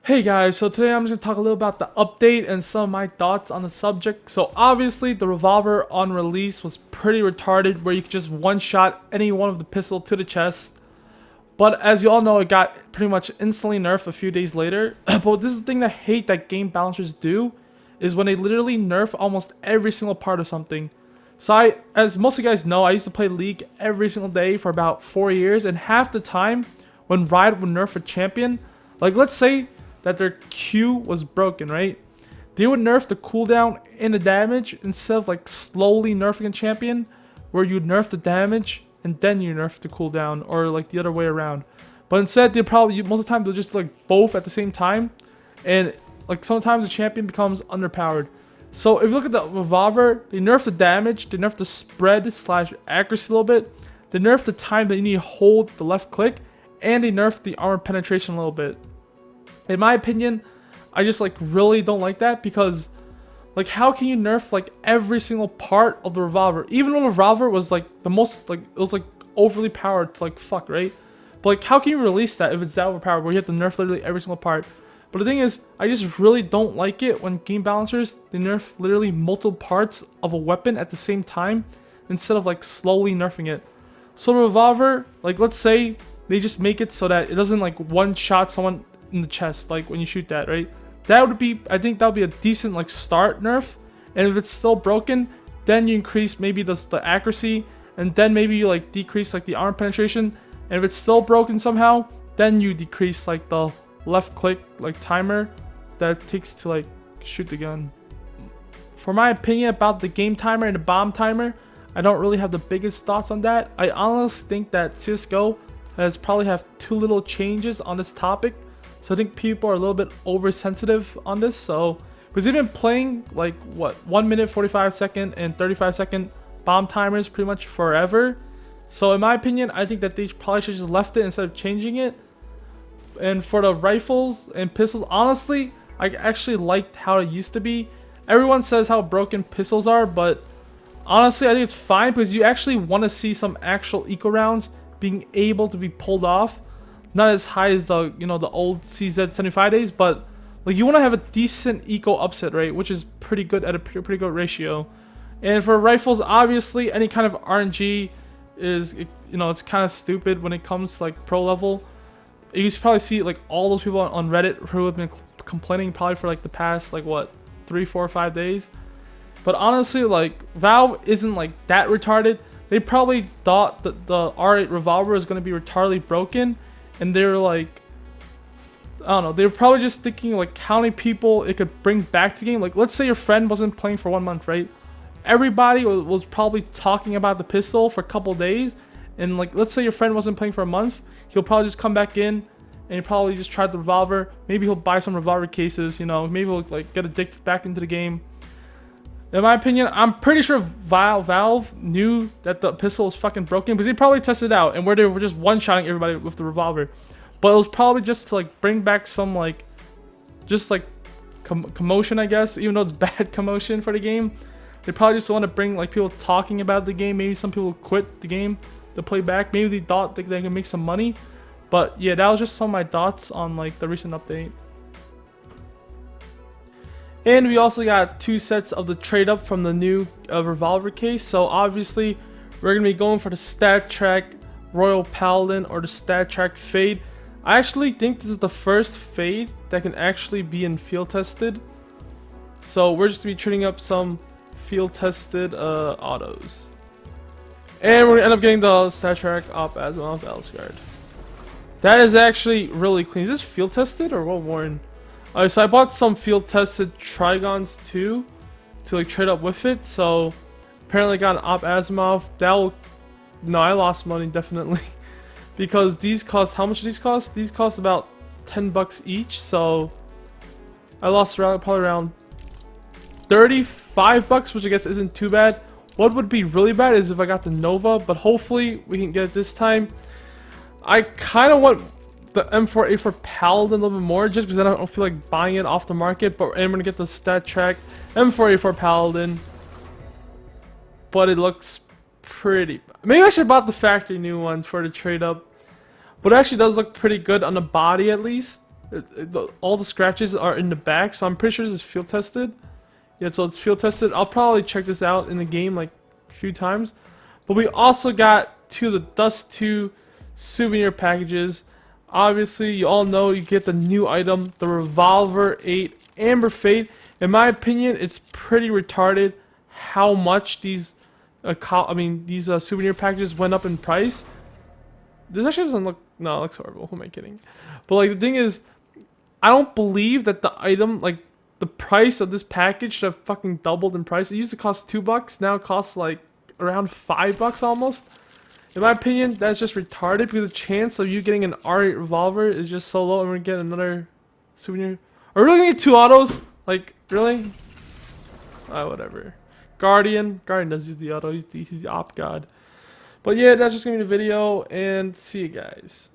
Hey guys, so today I'm just going to talk a little about the update and some of my thoughts on the subject. So obviously the Revolver on release was pretty retarded where you could just one-shot any one of the pistol to the chest. But as you all know, it got pretty much instantly nerfed a few days later. But this is the thing that I hate that game balancers do, is when they literally nerf almost every single part of something. So as most of you guys know, I used to play League every single day for about 4 years, and half the time when Riot would nerf a champion, like let's say that their Q was broken, right? They would nerf the cooldown and the damage instead of like slowly nerfing a champion, where you nerf the damage and then you nerf the cooldown, or like the other way around. But instead, they probably most of the time they'll just like both at the same time, and like sometimes the champion becomes underpowered. So if you look at the Revolver, they nerf the damage, they nerf the spread slash accuracy a little bit, they nerf the time that you need to hold the left click, and they nerf the armor penetration a little bit. In my opinion, I just like really don't like that, because like how can you nerf like every single part of the Revolver? Even though the Revolver was like the most like it was like overly powered to like fuck, right? But like how can you release that if it's that overpowered where you have to nerf literally every single part? But the thing is, I just really don't like it when game balancers they nerf literally multiple parts of a weapon at the same time instead of like slowly nerfing it. So the Revolver, like let's say they just make it so that it doesn't like one shot someone in the chest like when you shoot that, right? That would be, I think that would be a decent like start nerf. And if it's still broken, then you increase maybe the accuracy, and then maybe you like decrease like the armor penetration. And if it's still broken somehow, then you decrease like the left click like timer that it takes to like shoot the gun. For my opinion about the game timer and the bomb timer, I don't really have the biggest thoughts on that. I honestly think that CSGO has probably have too little changes on this topic. So I think people are a little bit oversensitive on this. So because they've been playing like what 1 minute 45 second and 35-second bomb timers pretty much forever. So in my opinion, I think that they probably should just left it instead of changing it. And for the rifles and pistols, honestly, I actually liked how it used to be. Everyone says how broken pistols are, but honestly, I think it's fine because you actually want to see some actual eco rounds being able to be pulled off. Not as high as the the old CZ75 days, but like you want to have a decent eco upset rate, which is pretty good at a pretty good ratio. And for rifles, obviously any kind of RNG is it's kind of stupid when it comes to like pro level. You probably see like all those people on Reddit who have been complaining probably for like the past like what 3, 4, 5 days. But honestly, like Valve isn't like that retarded. They probably thought that the R8 Revolver is going to be retardedly broken. And they were like, I don't know, they were probably just thinking like how many people it could bring back to the game. Like, let's say your friend wasn't playing for 1 month, right? Everybody was probably talking about the pistol for a couple days. And like, let's say your friend wasn't playing for a month. He'll probably just come back in and he'll probably just try the Revolver. Maybe he'll buy some Revolver cases, maybe he'll like get addicted back into the game. In my opinion, I'm pretty sure Valve knew that the pistol was fucking broken because they probably tested it out and where they were just one-shotting everybody with the Revolver. But it was probably just to like bring back some like, just like commotion, I guess, even though it's bad commotion for the game. They probably just want to bring like people talking about the game. Maybe some people quit the game to play back. Maybe they thought they could make some money. But yeah, that was just some of my thoughts on like the recent update. And we also got 2 sets of the trade up from the new Revolver case. So obviously, we're going to be going for the Stat Track Royal Paladin or the Stat Track Fade. I actually think this is the first Fade that can actually be in field tested. So we're just going to be trading up some field tested autos. And we're going to end up getting the Stat Track Op Asimov Elsguard. That is actually really clean. Is this field tested or well worn? Alright, so I bought some field tested Trigons too to like trade up with it. So apparently I got an Op Asimov. No, I lost money definitely because these cost, how much do these cost? These cost about 10 bucks each. So I lost probably around 35 bucks, which I guess isn't too bad. What would be really bad is if I got the Nova, but hopefully we can get it this time. I kind of want the M4A4 Paladin a little bit more, just because I don't feel like buying it off the market. But I'm gonna get the Stat Track M4A4 Paladin, but it looks pretty. Maybe I should have bought the factory new ones for the trade up, but it actually does look pretty good on the body at least. All the scratches are in the back, so I'm pretty sure this is field tested. Yeah, so it's field tested. I'll probably check this out in the game like a few times. But we also got 2 of the Dust 2 souvenir packages. Obviously, you all know you get the new item, the Revolver 8 Amber Fate. In my opinion, it's pretty retarded how much these souvenir packages went up in price. This actually doesn't look... No, it looks horrible. Who am I kidding? But like the thing is, I don't believe that the item, like the price of this package should have fucking doubled in price. It used to cost $2, now it costs like around $5 almost. In my opinion, that's just retarded because the chance of you getting an R8 revolver is just so low, and we're gonna get another souvenir. Are we really gonna get 2 autos? Like, really? Whatever. Guardian does use the auto. He's the op god. But yeah, that's just gonna be the video, and see you guys.